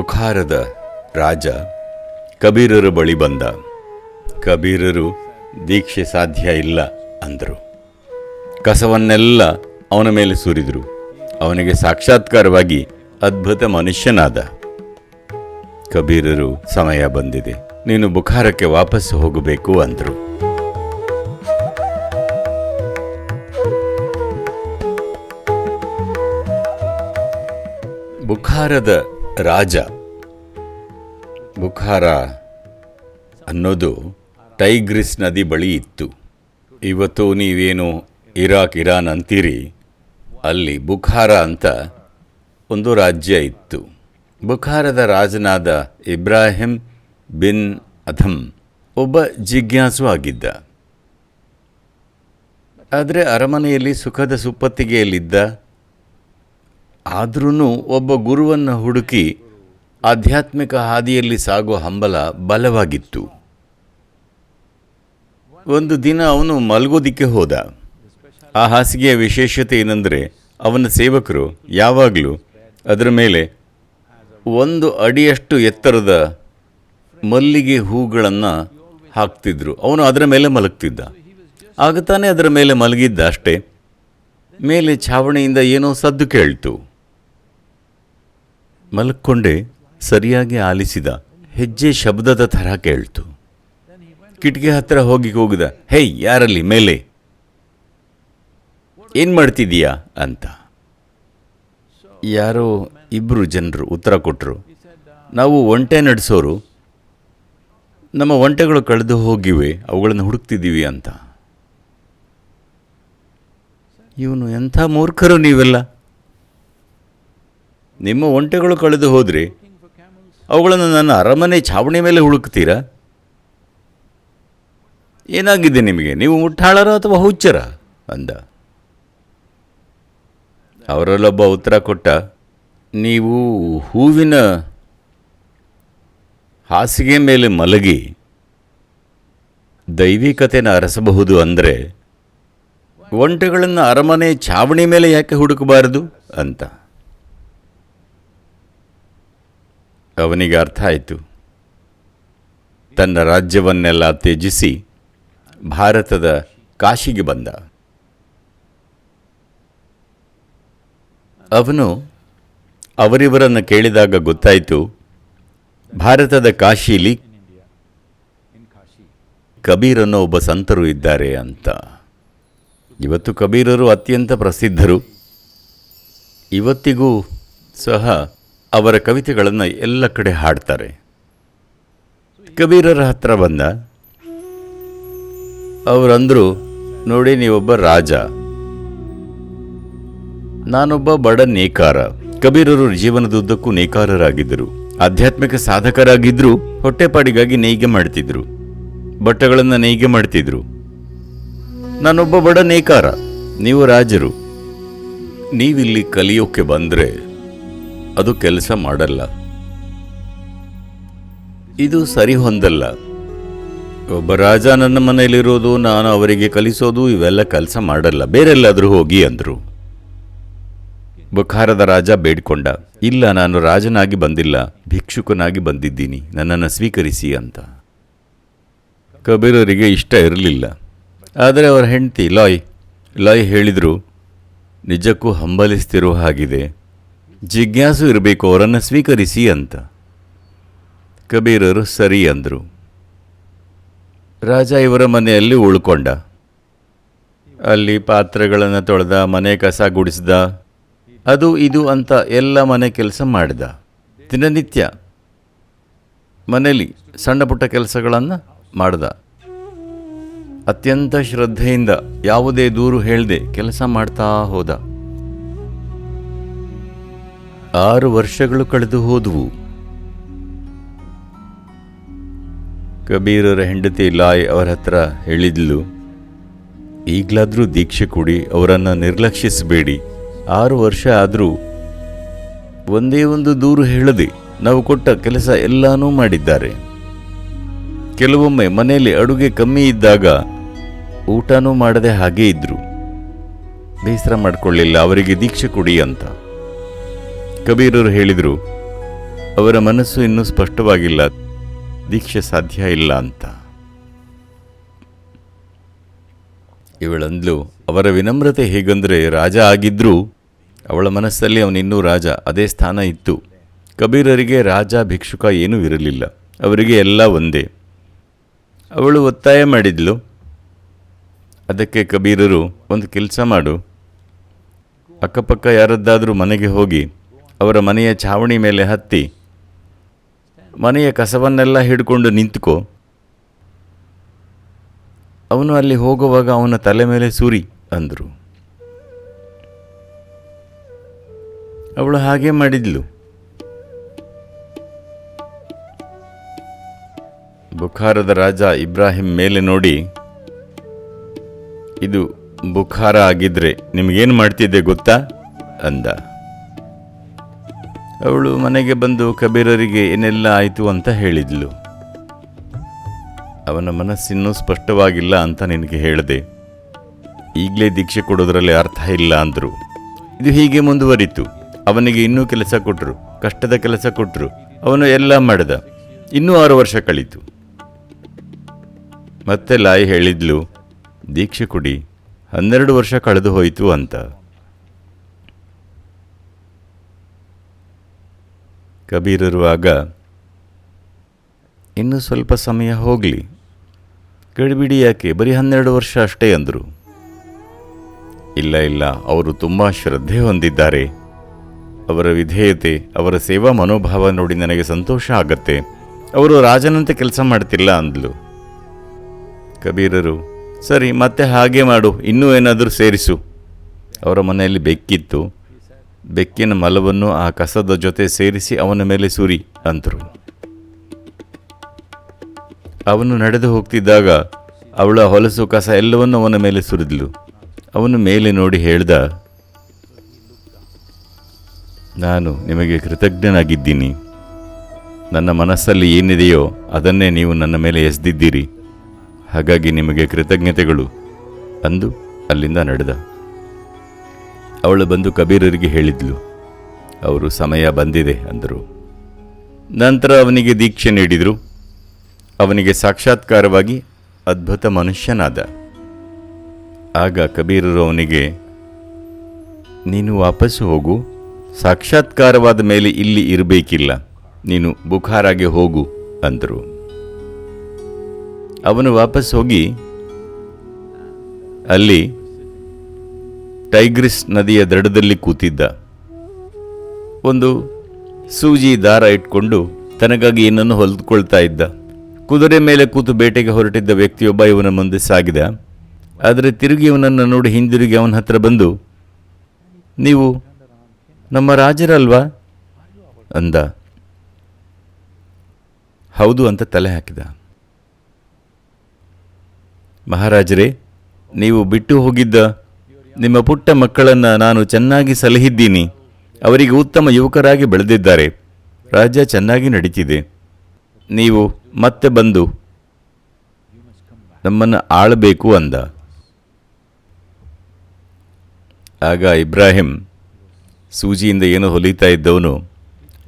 ಬುಖಾರದ ರಾಜ ಕಬೀರರ ಬಳಿ ಬಂದ. ಕಬೀರರು ದೀಕ್ಷೆ ಸಾಧ್ಯ ಇಲ್ಲ ಅಂದರು. ಕಸವನ್ನೆಲ್ಲ ಅವನ ಮೇಲೆ ಸುರಿದರು. ಅವನಿಗೆ ಸಾಕ್ಷಾತ್ಕಾರವಾಗಿ ಅದ್ಭುತ ಮನುಷ್ಯನಾದ. ಕಬೀರರು, ಸಮಯ ಬಂದಿದೆ, ನೀನು ಬುಖಾರಕ್ಕೆ ವಾಪಸ್ ಹೋಗಬೇಕು ಅಂದರು. ಬುಖಾರದ ರಾಜ, ಬುಖಾರ ಅನ್ನೋದು ಟೈಗ್ರಿಸ್ ನದಿ ಬಳಿ ಇತ್ತು. ಇವತ್ತು ನೀವೇನು ಇರಾನ್ ಅಂತೀರಿ, ಅಲ್ಲಿ ಬುಖಾರ ಅಂತ ಒಂದು ರಾಜ್ಯ ಇತ್ತು. ಬುಖಾರದ ರಾಜನಾದ ಇಬ್ರಾಹಿಂ ಬಿನ್ ಅಧಮ್ ಒಬ್ಬ ಜಿಜ್ಞಾಸು ಆಗಿದ್ದ. ಆದರೆ ಅರಮನೆಯಲ್ಲಿ ಸುಖದ ಸುಪ್ಪತ್ತಿಗೆಯಲ್ಲಿದ್ದ. ಆದ್ರೂ ಒಬ್ಬ ಗುರುವನ್ನು ಹುಡುಕಿ ಆಧ್ಯಾತ್ಮಿಕ ಹಾದಿಯಲ್ಲಿ ಸಾಗೋ ಹಂಬಲ ಬಲವಾಗಿತ್ತು. ಒಂದು ದಿನ ಅವನು ಮಲಗೋದಿಕ್ಕೆ ಹೋದ. ಆ ಹಾಸಿಗೆಯ ವಿಶೇಷತೆ ಏನೆಂದರೆ, ಅವನ ಸೇವಕರು ಯಾವಾಗಲೂ ಅದರ ಮೇಲೆ 1 ಅಡಿಯಷ್ಟು ಎತ್ತರದ ಮಲ್ಲಿಗೆ ಹೂಗಳನ್ನು ಹಾಕ್ತಿದ್ರು. ಅವನು ಅದರ ಮೇಲೆ ಮಲಗ್ತಿದ್ದ. ಆಗ ತಾನೇ ಅದರ ಮೇಲೆ ಮಲಗಿದ್ದ ಅಷ್ಟೇ. ಮೇಲೆ ಛಾವಣಿಯಿಂದ ಏನೋ ಸದ್ದು ಕೇಳ್ತು. ಮಲಕ್ಕೊಂಡೆ ಸರಿಯಾಗಿ ಆಲಿಸಿದ. ಹೆಜ್ಜೆ ಶಬ್ದದ ಥರ ಕೇಳ್ತು. ಕಿಟಕಿ ಹತ್ತಿರ ಹೋಗಿದ. ಹೇಯ್, ಯಾರಲ್ಲಿ ಮೇಲೆ? ಏನು ಮಾಡ್ತಿದ್ದೀಯಾ ಅಂತ. ಯಾರೋ 2 ಜನರು ಉತ್ತರ ಕೊಟ್ಟರು. ನಾವು ಒಂಟೆ ನಡೆಸೋರು, ನಮ್ಮ ಒಂಟೆಗಳು ಕಳೆದು ಹೋಗಿವೆ, ಅವುಗಳನ್ನು ಹುಡುಕ್ತಿದ್ದೀವಿ ಅಂತ. ಇವನು, ಎಂಥ ಮೂರ್ಖರು ನೀವೆಲ್ಲ! ನಿಮ್ಮ ಒಂಟೆಗಳು ಕಳೆದು ಹೋದರೆ ಅವುಗಳನ್ನು ನನ್ನ ಅರಮನೆ ಛಾವಣಿ ಮೇಲೆ ಹುಡುಕ್ತೀರಾ? ಏನಾಗಿದೆ ನಿಮಗೆ? ನೀವು ಮುಟ್ಟಾಳರ ಅಥವಾ ಹುಚ್ಚರ ಅಂದ. ಅವರಲ್ಲೊಬ್ಬ ಉತ್ತರ ಕೊಟ್ಟ, ನೀವು ಹೂವಿನ ಹಾಸಿಗೆ ಮೇಲೆ ಮಲಗಿ ದೈವಿಕತೆನ ಅರಸಬಹುದು ಅಂದರೆ ಒಂಟೆಗಳನ್ನು ಅರಮನೆ ಛಾವಣಿ ಮೇಲೆ ಯಾಕೆ ಹುಡುಕಬಾರದು ಅಂತ. ಅವನಿಗೆ ಅರ್ಥ ಆಯಿತು. ತನ್ನ ರಾಜ್ಯವನ್ನೆಲ್ಲ ತ್ಯಜಿಸಿ ಭಾರತದ ಕಾಶಿಗೆ ಬಂದ. ಅವನು ಅವರಿವರನ್ನು ಕೇಳಿದಾಗ ಗೊತ್ತಾಯಿತು, ಭಾರತದ ಕಾಶಿಲಿ ಕಬೀರ್ ಅನ್ನೋ ಒಬ್ಬ ಸಂತರು ಇದ್ದಾರೆ ಅಂತ. ಇವತ್ತು ಕಬೀರರು ಅತ್ಯಂತ ಪ್ರಸಿದ್ಧರು. ಇವತ್ತಿಗೂ ಸಹ ಅವರ ಕವಿತೆಗಳನ್ನು ಎಲ್ಲ ಕಡೆ ಹಾಡ್ತಾರೆ. ಕಬೀರರ ಹತ್ರ ಬಂದ. ಅವರಂದರು, ನೋಡಿ, ನೀವೊಬ್ಬ ರಾಜ, ನಾನೊಬ್ಬ ಬಡ ನೇಕಾರ. ಕಬೀರರು ಜೀವನದುದ್ದಕ್ಕೂ ನೇಕಾರರಾಗಿದ್ದರು. ಆಧ್ಯಾತ್ಮಿಕ ಸಾಧಕರಾಗಿದ್ದರು. ಹೊಟ್ಟೆಪಾಡಿಗಾಗಿ ನೇಯ್ಗೆ ಮಾಡ್ತಿದ್ರು, ಬಟ್ಟೆಗಳನ್ನು ನೇಯ್ಗೆ ಮಾಡ್ತಿದ್ರು. ನಾನೊಬ್ಬ ಬಡ ನೇಕಾರ, ನೀವು ರಾಜರು. ನೀವಿಲ್ಲಿ ಕಲಿಯೋಕ್ಕೆ ಬಂದರೆ ಅದು ಕೆಲಸ ಮಾಡಲ್ಲ. ಇದು ಸರಿ ಹೊಂದಲ್ಲ. ಒಬ್ಬ ರಾಜ ನನ್ನ ಮನೆಯಲ್ಲಿರೋದು, ನಾನು ಅವರಿಗೆ ಕಲಿಸೋದು, ಇವೆಲ್ಲ ಕೆಲಸ ಮಾಡಲ್ಲ. ಬೇರೆಲ್ಲಾದರೂ ಹೋಗಿ ಅಂದರು. ಬುಖಾರದ ರಾಜ ಬೇಡ್ಕೊಂಡ, ಇಲ್ಲ, ನಾನು ರಾಜನಾಗಿ ಬಂದಿಲ್ಲ, ಭಿಕ್ಷುಕನಾಗಿ ಬಂದಿದ್ದೀನಿ, ನನ್ನನ್ನು ಸ್ವೀಕರಿಸಿ ಅಂತ. ಕಬೀರರಿಗೆ ಇಷ್ಟ ಇರಲಿಲ್ಲ. ಆದರೆ ಅವರ ಹೆಂಡತಿ ಲಾಯ್ ಹೇಳಿದರು, ನಿಜಕ್ಕೂ ಹಂಬಲಿಸ್ತಿರೋ ಹಾಗಿದೆ, ಜಿಜ್ಞಾಸು ಇರಬೇಕು, ಅವರನ್ನು ಸ್ವೀಕರಿಸಿ ಅಂತ. ಕಬೀರರು ಸರಿ ಅಂದರು. ರಾಜ ಇವರ ಮನೆಯಲ್ಲಿ ಉಳ್ಕೊಂಡ. ಅಲ್ಲಿ ಪಾತ್ರೆಗಳನ್ನು ತೊಳೆದ, ಮನೆ ಕಸ ಗುಡಿಸಿದ, ಅದು ಇದು ಅಂತ ಎಲ್ಲ ಮನೆ ಕೆಲಸ ಮಾಡಿದ. ದಿನನಿತ್ಯ ಮನೆಯಲ್ಲಿ ಸಣ್ಣ ಪುಟ್ಟ ಕೆಲಸಗಳನ್ನು ಮಾಡ್ದ. ಅತ್ಯಂತ ಶ್ರದ್ಧೆಯಿಂದ ಯಾವುದೇ ದೂರು ಹೇಳದೆ ಕೆಲಸ ಮಾಡ್ತಾ ಹೋದ. 6 ವರ್ಷಗಳು ಕಳೆದು ಹೋದವು. ಕಬೀರರ ಹೆಂಡತಿ ಲಾಯ್ ಅವರ ಹತ್ರ ಹೇಳಿದ್ಲು, ಈಗಲಾದರೂ ದೀಕ್ಷೆ ಕೊಡಿ, ಅವರನ್ನು ನಿರ್ಲಕ್ಷಿಸಬೇಡಿ. 6 ವರ್ಷ ಆದರೂ ಒಂದೇ ಒಂದು ದೂರು ಹೇಳದೆ ನಾವು ಕೊಟ್ಟ ಕೆಲಸ ಎಲ್ಲನೂ ಮಾಡಿದ್ದಾರೆ. ಕೆಲವೊಮ್ಮೆ ಮನೆಯಲ್ಲಿ ಅಡುಗೆ ಕಮ್ಮಿ ಇದ್ದಾಗ ಊಟನೂ ಮಾಡದೆ ಹಾಗೇ ಇದ್ರು. ಬೇಸರ ಮಾಡಿಕೊಳ್ಳಿಲ್ಲ, ಅವರಿಗೆ ದೀಕ್ಷೆ ಕೊಡಿ ಅಂತ. ಕಬೀರರು ಹೇಳಿದರು, ಅವರ ಮನಸ್ಸು ಇನ್ನೂ ಸ್ಪಷ್ಟವಾಗಿಲ್ಲ, ದೀಕ್ಷೆ ಸಾಧ್ಯ ಇಲ್ಲ ಅಂತ. ಇವಳಂದ್ಲು, ಅವರ ವಿನಮ್ರತೆ ಹೇಗಂದರೆ ರಾಜ ಆಗಿದ್ರೂ ಅವಳ ಮನಸ್ಸಲ್ಲಿ ಅವನಿನ್ನೂ ರಾಜ, ಅದೇ ಸ್ಥಾನ ಇತ್ತು. ಕಬೀರರಿಗೆ ರಾಜ ಭಿಕ್ಷುಕ ಏನೂ ಇರಲಿಲ್ಲ, ಅವರಿಗೆ ಎಲ್ಲ ಒಂದೇ. ಅವಳು ಒತ್ತಾಯ ಮಾಡಿದ್ಲು. ಅದಕ್ಕೆ ಕಬೀರರು, ಒಂದು ಕೆಲಸ ಮಾಡು, ಅಕ್ಕಪಕ್ಕ ಯಾರದ್ದಾದರೂ ಮನೆಗೆ ಹೋಗಿ ಅವರ ಮನೆಯ ಛಾವಣಿ ಮೇಲೆ ಹತ್ತಿ ಮನೆಯ ಕಸವನ್ನೆಲ್ಲ ಹಿಡ್ಕೊಂಡು ನಿಂತುಕೋ, ಅವನು ಅಲ್ಲಿ ಹೋಗುವಾಗ ಅವನ ತಲೆ ಮೇಲೆ ಸುರಿ ಅಂದರು. ಅವಳು ಹಾಗೆ ಮಾಡಿದ್ಲು. ಬುಖಾರದ ರಾಜ ಇಬ್ರಾಹಿಂ ಮೇಲೆ ನೋಡಿ, ಇದು ಬುಖಾರ ಆಗಿದ್ರೆ ನಿಮಗೇನು ಮಾಡ್ತಿದ್ದೆ ಗೊತ್ತಾ ಅಂದ. ಅವಳು ಮನೆಗೆ ಬಂದು ಕಬೀರರಿಗೆ ಏನೆಲ್ಲ ಆಯಿತು ಅಂತ ಹೇಳಿದ್ಲು. ಅವನ ಮನಸ್ಸಿನ್ನೂ ಸ್ಪಷ್ಟವಾಗಿಲ್ಲ ಅಂತ ನಿನಗೆ ಹೇಳಿದೆ, ಈಗಲೇ ದೀಕ್ಷೆ ಕೊಡೋದ್ರಲ್ಲಿ ಅರ್ಥ ಇಲ್ಲ ಅಂದರು. ಇದು ಹೀಗೆ ಮುಂದುವರಿತು. ಅವನಿಗೆ ಇನ್ನೂ ಕೆಲಸ ಕೊಟ್ಟರು, ಕಷ್ಟದ ಕೆಲಸ ಕೊಟ್ಟರು, ಅವನು ಎಲ್ಲ ಮಾಡಿದ. ಇನ್ನೂ 6 ವರ್ಷ ಕಳೀತು. ಮತ್ತೆ ಲಾಯಿ ಹೇಳಿದ್ಲು, ದೀಕ್ಷೆ ಕೊಡಿ, 12 ವರ್ಷ ಕಳೆದು ಹೋಯಿತು ಅಂತ. ಕಬೀರರು ಆಗ, ಇನ್ನೂ ಸ್ವಲ್ಪ ಸಮಯ ಹೋಗಲಿ, ಗಡಿಬಿಡಿ ಯಾಕೆ, ಬರೀ 12 ವರ್ಷ ಅಷ್ಟೇ ಅಂದರು. ಇಲ್ಲ ಇಲ್ಲ, ಅವರು ತುಂಬ ಶ್ರದ್ಧೆ ಹೊಂದಿದ್ದಾರೆ, ಅವರ ವಿಧೇಯತೆ, ಅವರ ಸೇವಾ ಮನೋಭಾವ ನೋಡಿ ನನಗೆ ಸಂತೋಷ ಆಗತ್ತೆ, ಅವರು ರಾಜನಂತೆ ಕೆಲಸ ಮಾಡ್ತಿಲ್ಲ ಅಂದ್ಲು. ಕಬೀರರು, ಸರಿ ಮತ್ತೆ ಹಾಗೆ ಮಾಡು, ಇನ್ನೂ ಏನಾದರೂ ಸೇರಿಸು. ಅವರ ಮನೆಯಲ್ಲಿ ಬೆಕ್ಕಿತ್ತು, ಬೆಕ್ಕಿನ ಮಲವನ್ನು ಆ ಕಸದ ಜೊತೆ ಸೇರಿಸಿ ಅವನ ಮೇಲೆ ಸುರಿ ಅಂದರು. ಅವನು ನಡೆದು ಹೋಗ್ತಿದ್ದಾಗ ಅವಳ ಹೊಲಸು ಕಸ ಎಲ್ಲವನ್ನೂ ಅವನ ಮೇಲೆ ಸುರಿದ್ಲು. ಅವನು ಮೇಲೆ ನೋಡಿ ಹೇಳ್ದ, ನಾನು ನಿಮಗೆ ಕೃತಜ್ಞನಾಗಿದ್ದೀನಿ, ನನ್ನ ಮನಸ್ಸಲ್ಲಿ ಏನಿದೆಯೋ ಅದನ್ನೇ ನೀವು ನನ್ನ ಮೇಲೆ ಎಸೆದಿದ್ದೀರಿ, ಹಾಗಾಗಿ ನಿಮಗೆ ಕೃತಜ್ಞತೆಗಳು ಅಂದು ಅಲ್ಲಿಂದ ನಡೆದ. ಅವಳು ಬಂದು ಕಬೀರರಿಗೆ ಹೇಳಿದ್ಲು. ಅವರು ಸಮಯ ಬಂದಿದೆ ಅಂದರು. ನಂತರ ಅವನಿಗೆ ದೀಕ್ಷೆ ನೀಡಿದರು. ಅವನಿಗೆ ಸಾಕ್ಷಾತ್ಕಾರವಾಗಿ ಅದ್ಭುತ ಮನುಷ್ಯನಾದ. ಆಗ ಕಬೀರರು ಅವನಿಗೆ, ನೀನು ವಾಪಸ್ಸು ಹೋಗು, ಸಾಕ್ಷಾತ್ಕಾರವಾದ ಮೇಲೆ ಇಲ್ಲಿ ಇರಬೇಕಿಲ್ಲ, ನೀನು ಬುಖಾರಾಗೆ ಹೋಗು ಅಂದರು. ಅವನು ವಾಪಸ್ ಹೋಗಿ ಅಲ್ಲಿ ಟೈಗ್ರಿಸ್ ನದಿಯ ದಡದಲ್ಲಿ ಕೂತಿದ್ದ. ಒಂದು ಸೂಜಿ ದಾರ ಇಟ್ಕೊಂಡು ತನಗಾಗಿ ಏನನ್ನು ಹೊಲಿದುಕೊಳ್ತಾ ಇದ್ದ. ಕುದುರೆ ಮೇಲೆ ಕೂತು ಬೇಟೆಗೆ ಹೊರಟಿದ್ದ ವ್ಯಕ್ತಿಯೊಬ್ಬ ಇವನ ಮುಂದೆ ಸಾಗಿದ. ಆದರೆ ತಿರುಗಿ ಇವನನ್ನು ನೋಡಿ ಹಿಂದಿರುಗಿ ಅವನ ಹತ್ರ ಬಂದು, ನೀವು ನಮ್ಮ ರಾಜರಲ್ವಾ ಅಂದ. ಹೌದು ಅಂತ ತಲೆ ಹಾಕಿದ. ಮಹಾರಾಜರೇ, ನೀವು ಬಿಟ್ಟು ಹೋಗಿದ್ದ ನಿಮ್ಮ ಪುಟ್ಟ ಮಕ್ಕಳನ್ನು ನಾನು ಚೆನ್ನಾಗಿ ಸಲಹಿದ್ದೀನಿ, ಅವರಿಗೆ ಉತ್ತಮ ಯುವಕರಾಗಿ ಬೆಳೆದಿದ್ದಾರೆ, ರಾಜ್ಯ ಚೆನ್ನಾಗಿ ನಡೀತಿದೆ, ನೀವು ಮತ್ತೆ ಬಂದು ನಮ್ಮನ್ನು ಆಳಬೇಕು ಅಂದ. ಆಗ ಇಬ್ರಾಹಿಂ ಸೂಜಿಯಿಂದ ಏನೋ ಹೊಲಿತಾ ಇದ್ದವನು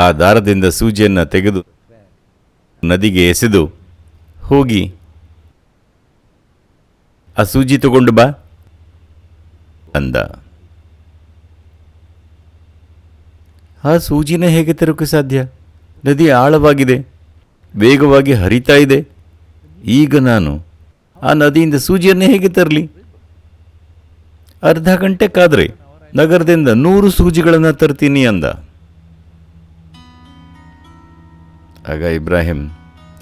ಆ ದಾರದಿಂದ ಸೂಜಿಯನ್ನು ತೆಗೆದು ನದಿಗೆ ಎಸೆದು, ಹೋಗಿ ಆ ಸೂಜಿ ತಗೊಂಡು ಬಾ ಅಂದ. ಆ ಸೂಜಿನ ಹೇಗೆ ತರೋಕೆ ಸಾಧ್ಯ? ನದಿ ಆಳವಾಗಿದೆ, ವೇಗವಾಗಿ ಹರಿತಾ ಇದೆ. ಈಗ ನಾನು ಆ ನದಿಯಿಂದ ಸೂಜಿಯನ್ನೇ ಹೇಗೆ ತರಲಿ? ಅರ್ಧ ಗಂಟೆ ಕಾದ್ರೆ ನಗರದಿಂದ 100 ಸೂಜಿಗಳನ್ನು ತರ್ತೀನಿ ಅಂದ. ಆಗ ಇಬ್ರಾಹಿಂ,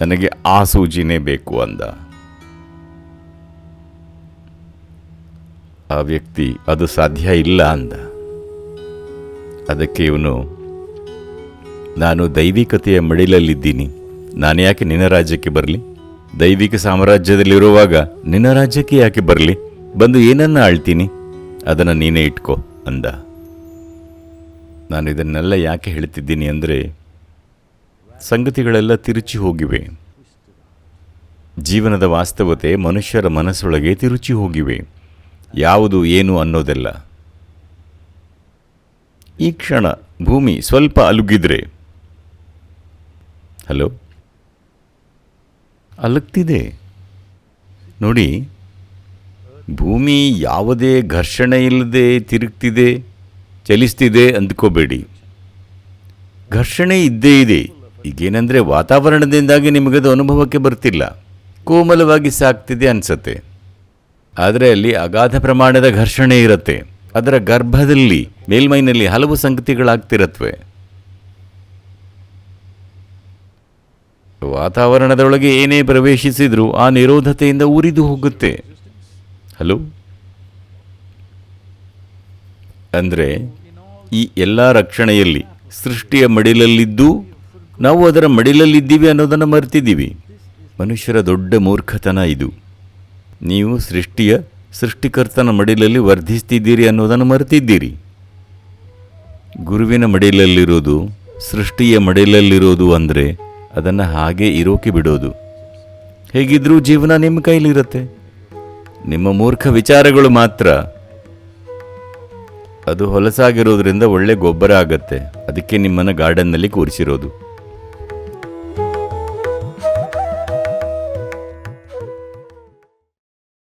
ನನಗೆ ಆ ಸೂಜಿನೇ ಬೇಕು ಅಂದ. ಆ ವ್ಯಕ್ತಿ, ಅದು ಸಾಧ್ಯ ಇಲ್ಲ ಅಂದ. ಅದಕ್ಕೆ ಇವನು, ನಾನು ದೈವಿಕತೆಯ ಮಡಿಲಲ್ಲಿದ್ದೀನಿ, ನಾನು ಯಾಕೆ ನಿನ್ನ ರಾಜ್ಯಕ್ಕೆ ಬರಲಿ? ದೈವಿಕ ಸಾಮ್ರಾಜ್ಯದಲ್ಲಿರುವಾಗ ನಿನ್ನ ರಾಜ್ಯಕ್ಕೆ ಯಾಕೆ ಬರಲಿ? ಬಂದು ಏನನ್ನ ಆಳ್ತೀನಿ, ಅದನ್ನು ನೀನೇ ಇಟ್ಕೋ ಅಂದ. ನಾನು ಇದನ್ನೆಲ್ಲ ಯಾಕೆ ಹೇಳ್ತಿದ್ದೀನಿ ಅಂದರೆ, ಸಂಗತಿಗಳೆಲ್ಲ ತಿರುಚಿ ಹೋಗಿವೆ. ಜೀವನದ ವಾಸ್ತವತೆ ಮನುಷ್ಯರ ಮನಸ್ಸೊಳಗೆ ತಿರುಚಿ ಹೋಗಿವೆ. ಯಾವುದು ಏನು ಅನ್ನೋದೆಲ್ಲ. ಈ ಕ್ಷಣ ಭೂಮಿ ಸ್ವಲ್ಪ ಅಲುಗಿದ್ರೆ ಹಲೋ, ಅಲಗ್ತಿದೆ ನೋಡಿ. ಭೂಮಿ ಯಾವುದೇ ಘರ್ಷಣೆ ಇಲ್ಲದೆ ತಿರುಗ್ತಿದೆ, ಚಲಿಸ್ತಿದೆ ಅಂದ್ಕೋಬೇಡಿ. ಘರ್ಷಣೆ ಇದ್ದೇ ಇದೆ. ಈಗೇನೆಂದರೆ ವಾತಾವರಣದಿಂದಾಗಿ ನಿಮಗದು ಅನುಭವಕ್ಕೆ ಬರ್ತಿಲ್ಲ, ಕೋಮಲವಾಗಿ ಸಾಗ್ತಿದೆ ಅನಿಸತ್ತೆ. ಆದರೆ ಅಲ್ಲಿ ಅಗಾಧ ಪ್ರಮಾಣದ ಘರ್ಷಣೆ ಇರುತ್ತೆ. ಅದರ ಗರ್ಭದಲ್ಲಿ, ಮೇಲ್ಮೈನಲ್ಲಿ ಹಲವು ಸಂಗತಿಗಳಾಗ್ತಿರತ್ವೆ. ವಾತಾವರಣದೊಳಗೆ ಏನೇ ಪ್ರವೇಶಿಸಿದರೂ ಆ ನಿರೋಧತೆಯಿಂದ ಉರಿದು ಹೋಗುತ್ತೆ. ಹಲೋ, ಅಂದರೆ ಈ ಎಲ್ಲ ರಕ್ಷಣೆಯಲ್ಲಿ ಸೃಷ್ಟಿಯ ಮಡಿಲಲ್ಲಿದ್ದು ನಾವು ಅದರ ಮಡಿಲಲ್ಲಿದ್ದೀವಿ ಅನ್ನೋದನ್ನು ಮರೆತಿದ್ದೀವಿ. ಮನುಷ್ಯರ ದೊಡ್ಡ ಮೂರ್ಖತನ ಇದು. ನೀವು ಸೃಷ್ಟಿಕರ್ತನ ಮಡಿಲಲ್ಲಿ ವರ್ಧಿಸ್ತಿದ್ದೀರಿ ಅನ್ನೋದನ್ನು ಮರೆತಿದ್ದೀರಿ. ಗುರುವಿನ ಮಡಿಲಲ್ಲಿರೋದು, ಸೃಷ್ಟಿಯ ಮಡಿಲಲ್ಲಿರೋದು ಅಂದರೆ ಅದನ್ನು ಹಾಗೆ ಇರೋಕೆ ಬಿಡೋದು. ಹೇಗಿದ್ರೂ ಜೀವನ ನಿಮ್ಮ ಕೈಲಿರುತ್ತೆ. ನಿಮ್ಮ ಮೂರ್ಖ ವಿಚಾರಗಳು ಮಾತ್ರ ಅದು ಹೊಲಸಾಗಿರೋದ್ರಿಂದ ಒಳ್ಳೆ ಗೊಬ್ಬರ ಆಗತ್ತೆ. ಅದಕ್ಕೆ ನಿಮ್ಮನ್ನು ಗಾರ್ಡನ್ನಲ್ಲಿ ಕೂರಿಸಿರೋದು.